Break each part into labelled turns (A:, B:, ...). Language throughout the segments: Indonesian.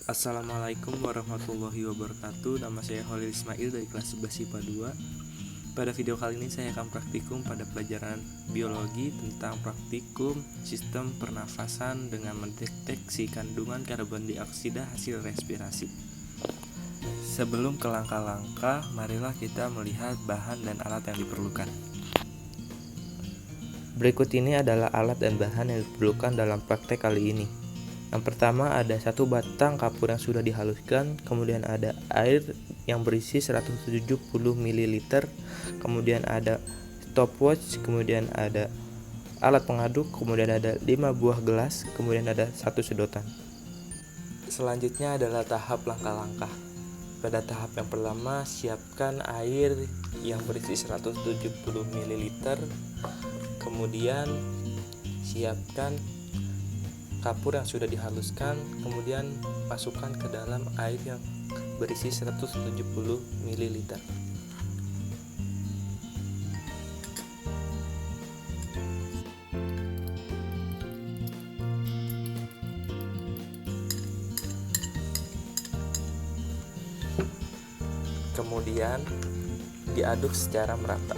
A: Assalamualaikum warahmatullahi wabarakatuh. Nama saya Holil Ismail dari kelas 11 IPA 2. Pada video kali ini saya akan praktikum pada pelajaran biologi tentang praktikum sistem pernafasan dengan mendeteksi kandungan karbon dioksida hasil respirasi. Sebelum ke langkah-langkah, marilah kita melihat bahan dan alat yang diperlukan. Berikut ini adalah alat dan bahan yang diperlukan dalam praktek kali ini. Yang pertama ada satu batang kapur yang sudah dihaluskan, kemudian ada air yang berisi 170 ml, kemudian ada stopwatch, kemudian ada alat pengaduk, kemudian ada 5 buah gelas, kemudian ada satu sedotan. Selanjutnya adalah tahap langkah-langkah. Pada tahap yang pertama, siapkan air yang berisi 170 ml, kemudian siapkan kapur yang sudah dihaluskan, kemudian masukkan ke dalam air yang berisi 170 ml. Kemudian diaduk secara merata.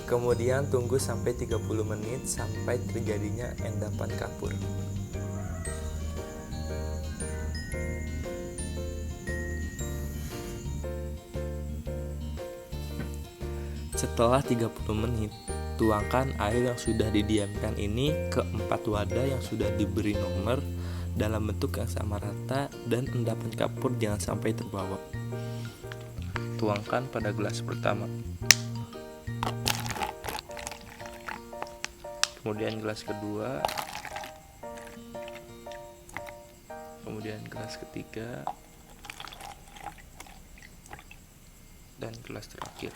A: Kemudian tunggu sampai 30 menit sampai terjadinya endapan kapur. Setelah 30 menit, tuangkan air yang sudah didiamkan ini ke 4 wadah yang sudah diberi nomor dalam bentuk yang sama rata dan endapan kapur jangan sampai terbawa. Tuangkan pada gelas pertama. Kemudian gelas kedua, kemudian gelas ketiga, dan gelas terakhir.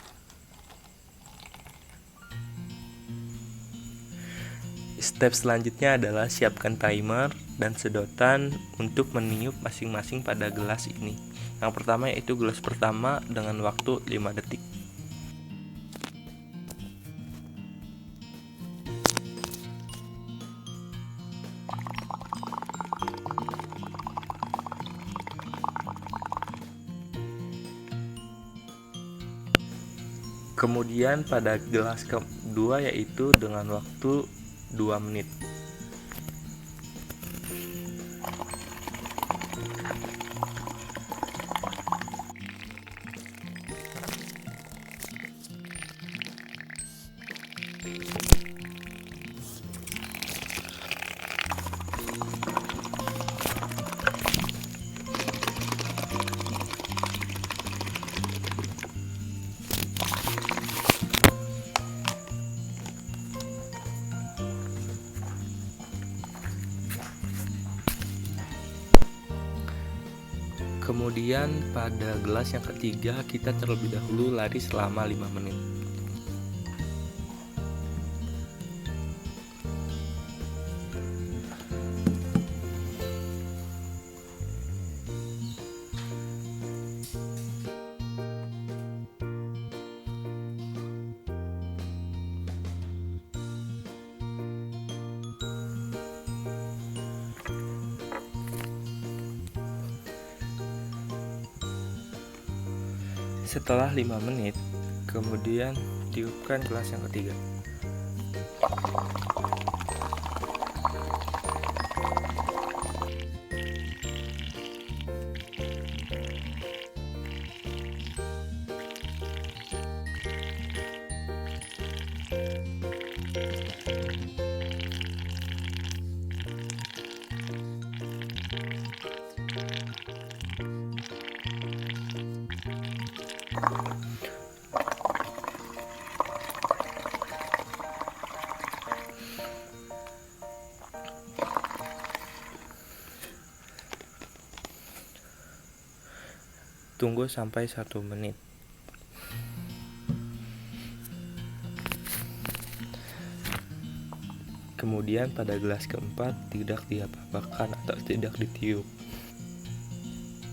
A: Step selanjutnya adalah siapkan timer dan sedotan untuk meniup masing-masing pada gelas ini. Yang pertama yaitu gelas pertama dengan waktu 5 detik. Kemudian pada gelas kedua yaitu dengan waktu 2 menit. Kemudian pada gelas yang ketiga kita terlebih dahulu lari selama 5 menit. Setelah 5 menit, kemudian tiupkan gelas yang ketiga. Tunggu sampai 1 menit. Kemudian pada gelas keempat tidak diapa-apakan atau tidak ditiup.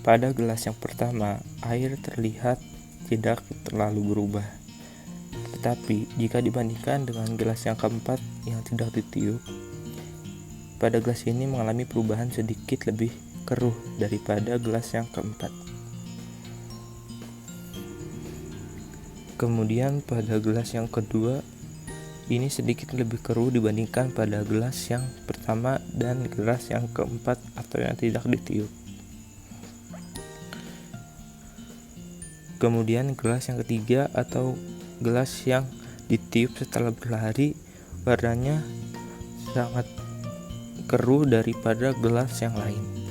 A: Pada gelas yang pertama, air terlihat tidak terlalu berubah. Tetapi jika dibandingkan dengan gelas yang keempat yang tidak ditiup, pada gelas ini mengalami perubahan sedikit lebih keruh daripada gelas yang keempat. Kemudian pada gelas yang kedua, ini sedikit lebih keruh dibandingkan pada gelas yang pertama dan gelas yang keempat atau yang tidak ditiup. Kemudian gelas yang ketiga atau gelas yang ditiup setelah berlari, warnanya sangat keruh daripada gelas yang lain.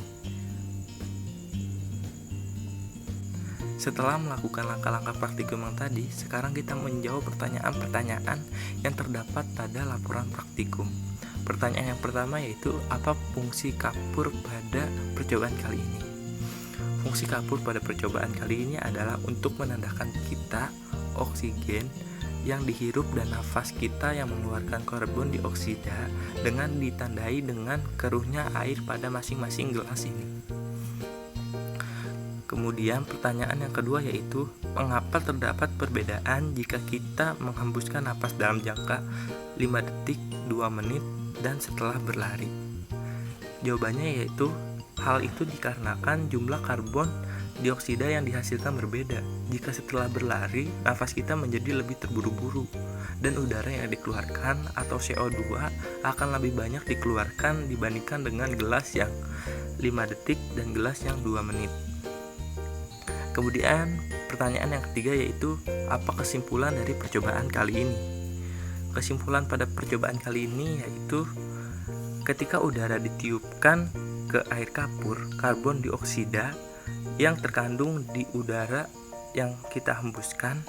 A: Setelah melakukan langkah-langkah praktikum yang tadi, sekarang kita menjawab pertanyaan-pertanyaan yang terdapat pada laporan praktikum. Pertanyaan yang pertama yaitu, apa fungsi kapur pada percobaan kali ini? Fungsi kapur pada percobaan kali ini adalah untuk menandakan kita oksigen yang dihirup dan nafas kita yang mengeluarkan karbon dioksida dengan ditandai dengan keruhnya air pada masing-masing gelas ini. Kemudian pertanyaan yang kedua yaitu, mengapa terdapat perbedaan jika kita menghembuskan napas dalam jangka 5 detik, 2 menit, dan setelah berlari? Jawabannya yaitu, hal itu dikarenakan jumlah karbon dioksida yang dihasilkan berbeda. Jika setelah berlari, nafas kita menjadi lebih terburu-buru dan udara yang dikeluarkan atau CO2 akan lebih banyak dikeluarkan dibandingkan dengan gelas yang 5 detik dan gelas yang 2 menit. Kemudian pertanyaan yang ketiga yaitu, apa kesimpulan dari percobaan kali ini? Kesimpulan pada percobaan kali ini yaitu, ketika udara ditiupkan ke air kapur, karbon dioksida yang terkandung di udara yang kita hembuskan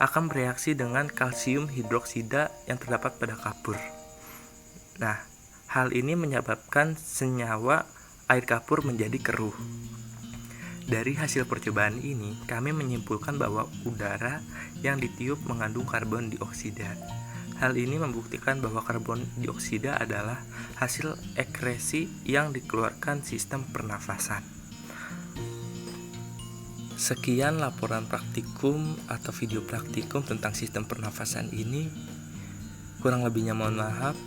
A: akan bereaksi dengan kalsium hidroksida yang terdapat pada kapur. Nah, hal ini menyebabkan senyawa air kapur menjadi keruh. Dari hasil percobaan ini, kami menyimpulkan bahwa udara yang ditiup mengandung karbon dioksida. Hal ini membuktikan bahwa karbon dioksida adalah hasil ekskresi yang dikeluarkan sistem pernafasan. Sekian laporan praktikum atau video praktikum tentang sistem pernafasan ini. Kurang lebihnya mohon maaf.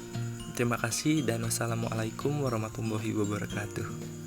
A: Terima kasih dan wassalamualaikum warahmatullahi wabarakatuh.